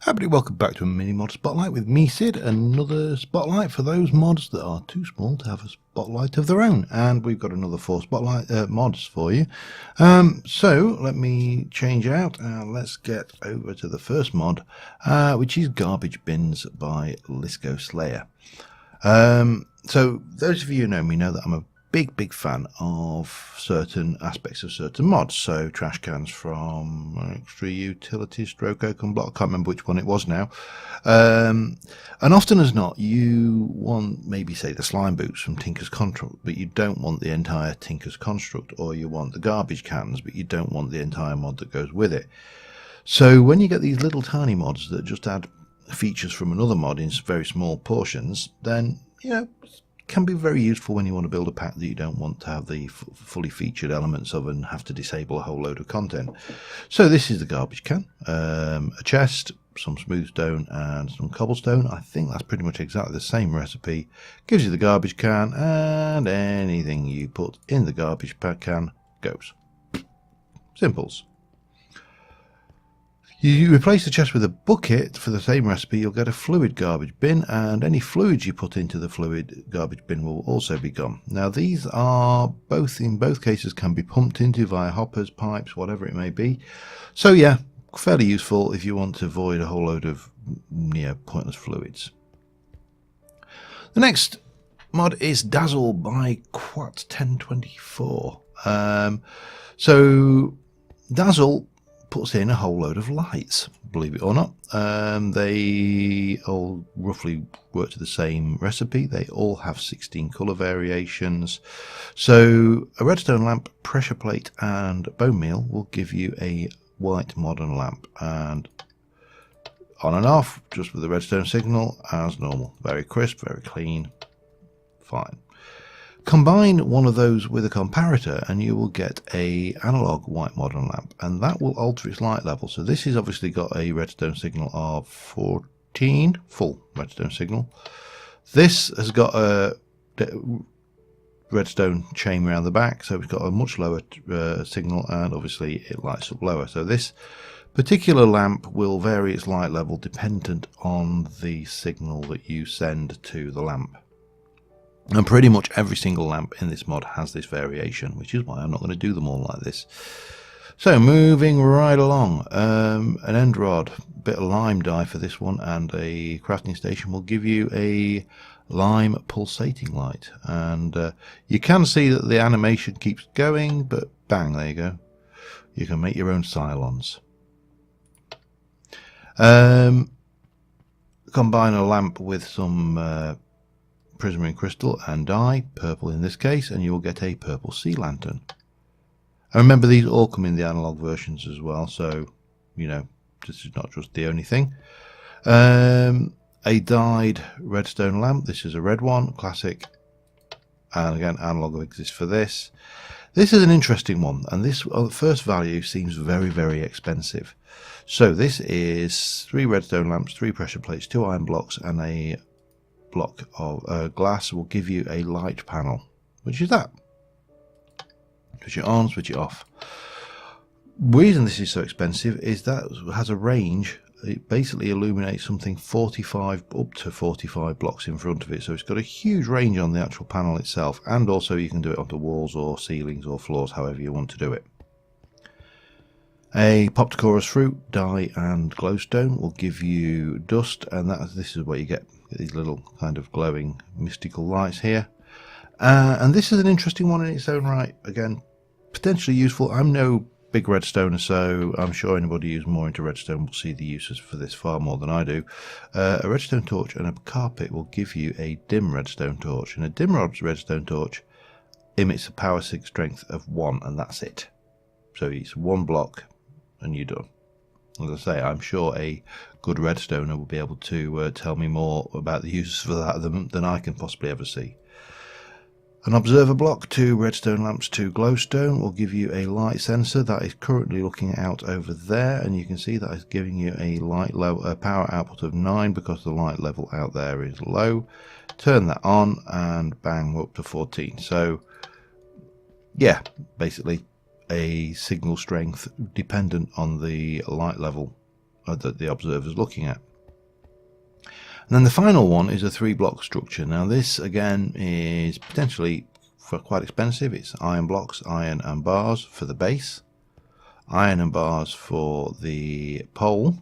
Everybody, welcome back to a mini mod spotlight with me, Sid. Another spotlight for those mods that are too small to have a spotlight of their own, and we've got another 4 spotlight mods for you. So let me change out and let's get over to the first mod, which is Garbage Bins by Lisco Slayer. So those of you who know me know that I'm a big fan of certain aspects of certain mods. So trash cans from Extra Utilities stroke Oaken Block, I can't remember which one it was now, and often as not you want maybe say the slime boots from Tinker's Construct, but you don't want the entire Tinker's Construct, or you want the garbage cans but you don't want the entire mod that goes with it. So when you get these little tiny mods that just add features from another mod in very small portions, then can be very useful when you want to build a pack that you don't want to have the fully featured elements of and have to disable a whole load of content. So this is the garbage can, a chest, some smooth stone and some cobblestone. I think that's pretty much exactly the same recipe. Gives you the garbage can, and anything you put in the garbage can goes. Simples. You replace the chest with a bucket for the same recipe, you'll get a fluid garbage bin, and any fluids you put into the fluid garbage bin will also be gone. Now these are in both cases can be pumped into via hoppers, pipes, whatever it may be. So yeah, fairly useful if you want to avoid a whole load of pointless fluids. The next mod is Dazzle by Quat 1024. So Dazzle puts in a whole load of lights, believe it or not. They all roughly work to the same recipe. They all have 16 colour variations. So a redstone lamp, pressure plate and bone meal will give you a white modern lamp, and on and off just with the redstone signal as normal. Very crisp, very clean, fine. Combine one of those with a comparator and you will get a analog white modern lamp, and that will alter its light level. So this has obviously got a redstone signal of 14, full redstone signal. This has got a redstone chain around the back, so it's got a much lower signal, and obviously it lights up lower. So this particular lamp will vary its light level dependent on the signal that you send to the lamp. And pretty much every single lamp in this mod has this variation, which is why I'm not going to do them all like this. So moving right along, an end rod, bit of lime dye for this one, and a crafting station will give you a lime pulsating light. And you can see that the animation keeps going, but bang, there you go. You can make your own Cylons. Combine a lamp with some prismarine crystal and dye, purple in this case, and you will get a purple sea lantern. And remember, these all come in the analog versions as well, so this is not just the only thing. A dyed redstone lamp, this is a red one, classic, and again analog exists for this. This is an interesting one, and this at first value seems very expensive. So this is 3 redstone lamps, 3 pressure plates, 2 iron blocks and a block of glass will give you a light panel, which is that. Switch it on, switch it off. Reason this is so expensive is that it has a range. It basically illuminates something up to 45 blocks in front of it, so it's got a huge range on the actual panel itself, and also you can do it onto walls or ceilings or floors, however you want to do it. A popped chorus fruit, dye and glowstone will give you dust, and this is what you get these little kind of glowing mystical lights here. And this is an interesting one in its own right. Again, potentially useful. I'm no big redstoner, so I'm sure anybody who's more into redstone will see the uses for this far more than I do. A redstone torch and a carpet will give you a dim redstone torch, and a dim redstone torch emits a power strength of 1, and that's it. So it's 1 block and you're done. As I say, I'm sure a good redstoner will be able to tell me more about the uses for that than I can possibly ever see. An observer block, 2 redstone lamps, 2 glowstone will give you a light sensor that is currently looking out over there, and you can see that is giving you a power output of 9 because the light level out there is low. Turn that on and bang, we're up to 14. So yeah, basically a signal strength dependent on the light level that the observer is looking at. And then the final one is a 3-block structure. Now this again is potentially quite expensive. It's iron blocks, iron and bars for the base, iron and bars for the pole,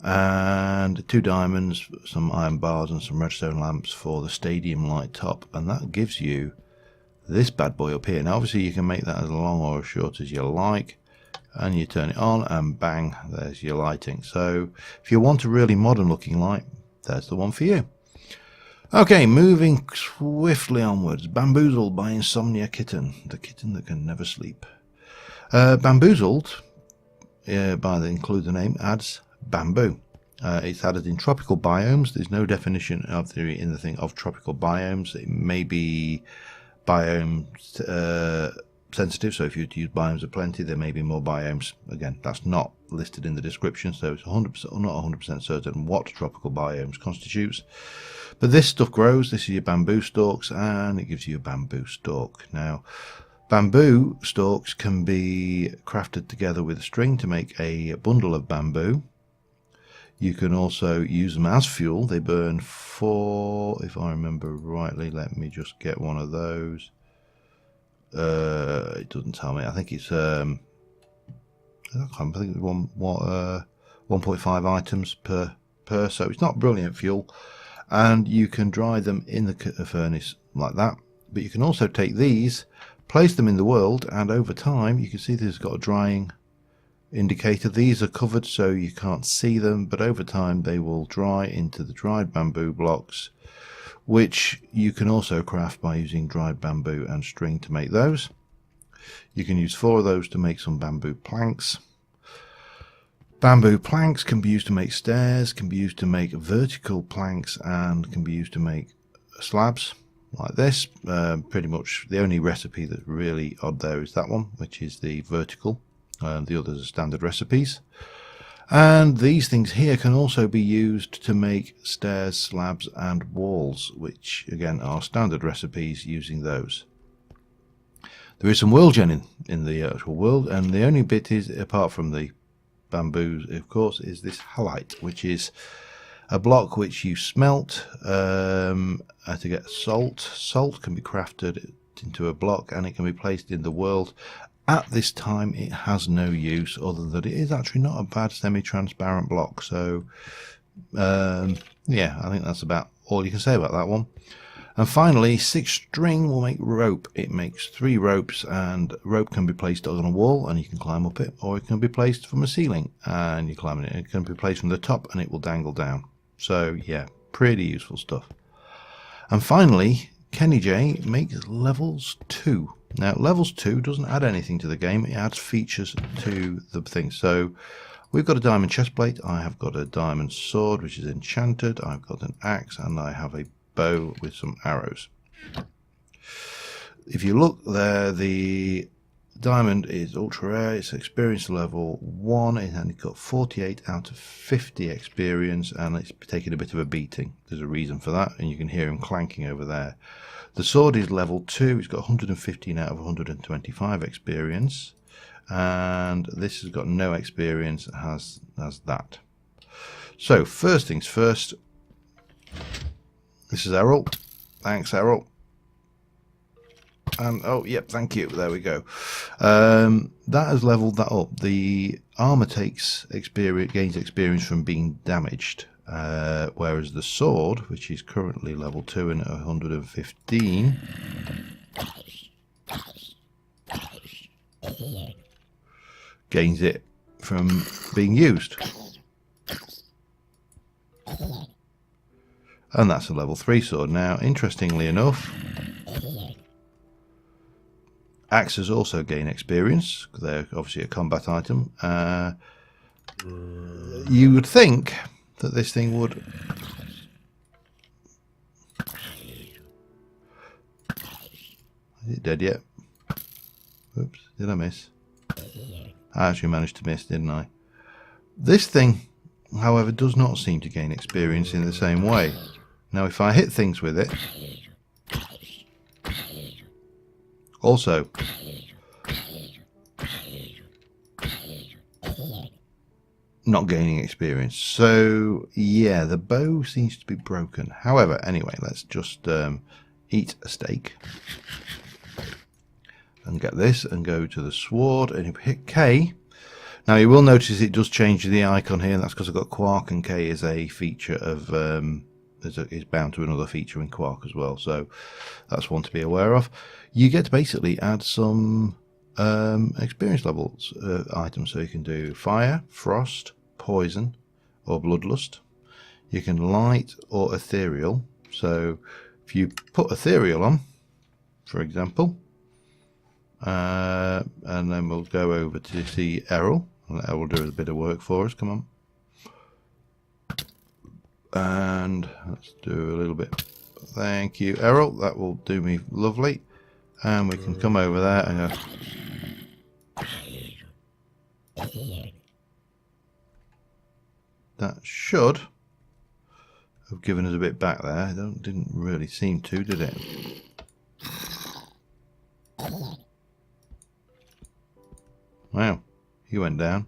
and 2 diamonds, some iron bars and some redstone lamps for the stadium light top, and that gives you this bad boy up here. Now obviously you can make that as long or as short as you like, and you turn it on and bang, there's your lighting. So if you want a really modern looking light, there's the one for you. Okay, moving swiftly onwards. Bamboozled by Insomnia Kitten, the kitten that can never sleep. Bamboozled, by the include the name, adds bamboo. It's added in tropical biomes. There's no definition of in the thing of tropical biomes. It may be biome sensitive, so if you use biomes of plenty, there may be more biomes. Again, that's not listed in the description, so it's 100% not 100% certain what tropical biomes constitutes. But this stuff grows. This is your bamboo stalks, and it gives you a bamboo stalk. Now, bamboo stalks can be crafted together with a string to make a bundle of bamboo. You can also use them as fuel. They burn 4, if I remember rightly. Let me just get one of those. It doesn't tell me. I think it's I think it's 1.5 items per, so it's not brilliant fuel. And you can dry them in the furnace like that. But you can also take these, place them in the world, and over time you can see this has got a drying indicator. These are covered so you can't see them, but over time they will dry into the dried bamboo blocks, which you can also craft by using dried bamboo and string to make those. You can use 4 of those to make some bamboo planks. Bamboo planks can be used to make stairs, can be used to make vertical planks, and can be used to make slabs like this. Pretty much the only recipe that's really odd there is that one, which is the vertical. The others are standard recipes. And these things here can also be used to make stairs, slabs and walls, which again are standard recipes using those. There is some world gen in the actual world, and the only bit is, apart from the bamboos of course, is this halite, which is a block which you smelt to get salt. Salt can be crafted into a block and it can be placed in the world. At this time it has no use other than it is actually not a bad semi-transparent block. So yeah, I think that's about all you can say about that one. And finally, 6 string will make rope. It makes 3 ropes, and rope can be placed on a wall and you can climb up it, or it can be placed from a ceiling and you climb it. It can be placed from the top and it will dangle down. So yeah, pretty useful stuff. And finally, Kenny J makes levels 2. Now levels 2 doesn't add anything to the game, it adds features to the thing. So we've got a diamond chestplate, I have got a diamond sword which is enchanted, I've got an axe, and I have a bow with some arrows. If you look there, the diamond is ultra rare, it's experience level 1, and it's got 48 out of 50 experience, and it's taking a bit of a beating. There's a reason for that, and you can hear him clanking over there. The sword is level 2, it's got 115 out of 125 experience, and this has got no experience, has that. So first things first, this is Errol. Thanks, Errol. And oh, yep, thank you. There we go. That has leveled that up. The armor gains experience from being damaged, whereas the sword, which is currently level 2 and at 115, gains it from being used. And that's a level 3 sword. Now, interestingly enough, axes also gain experience. They're obviously a combat item. You would think that this thing would... Is it dead yet? Oops, did I miss? I actually managed to miss, didn't I? This thing, however, does not seem to gain experience in the same way. Now if I hit things with it, not gaining experience. So yeah, the bow seems to be broken. However, anyway, let's just eat a steak and get this and go to the sword, and if we hit K, now you will notice it does change the icon here, and that's because I've got Quark, and K is a feature of is bound to another feature in Quark as well, so that's one to be aware of. You get to basically add some experience levels items, so you can do fire, frost, poison, or bloodlust. You can light or ethereal, so if you put ethereal on, for example, and then we'll go over to see Errol, and Errol will do a bit of work for us. Come on. And let's do a little bit. Thank you, Errol. That will do me lovely. And we can come over there and go. That should have given us a bit back there. Didn't really seem to, did it? Wow, he went down.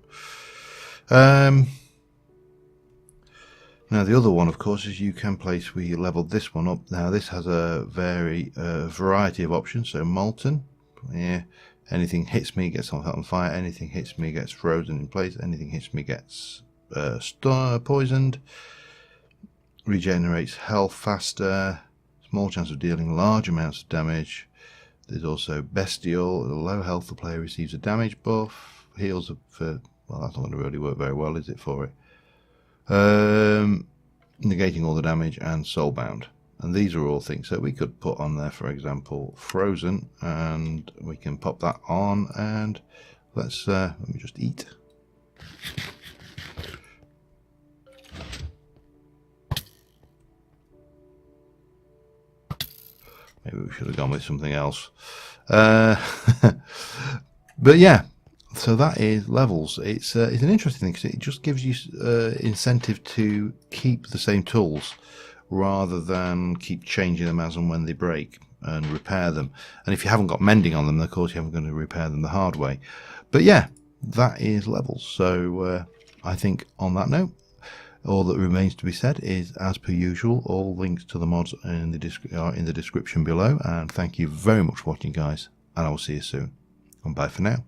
Now the other one, of course, is you can place. We leveled this one up. Now this has a variety of options. So molten, yeah. Anything hits me gets on fire. Anything hits me gets frozen in place. Anything hits me gets poisoned. Regenerates health faster. Small chance of dealing large amounts of damage. There's also bestial. Low health, the player receives a damage buff. Heals for, well, that's not going to really work very well, is it, for it? Negating all the damage, and soulbound. And these are all things that we could put on there. For example, frozen, and we can pop that on. And let's let me just eat. Maybe we should have gone with something else. But yeah, so that is levels. It's an interesting thing because it just gives you incentive to keep the same tools rather than keep changing them as and when they break, and repair them. And if you haven't got mending on them, of course you haven't going to repair them the hard way. But yeah, that is levels. So I think on that note, all that remains to be said is, as per usual, all links to the mods are in the description below. And thank you very much for watching, guys, and I will see you soon. And bye for now.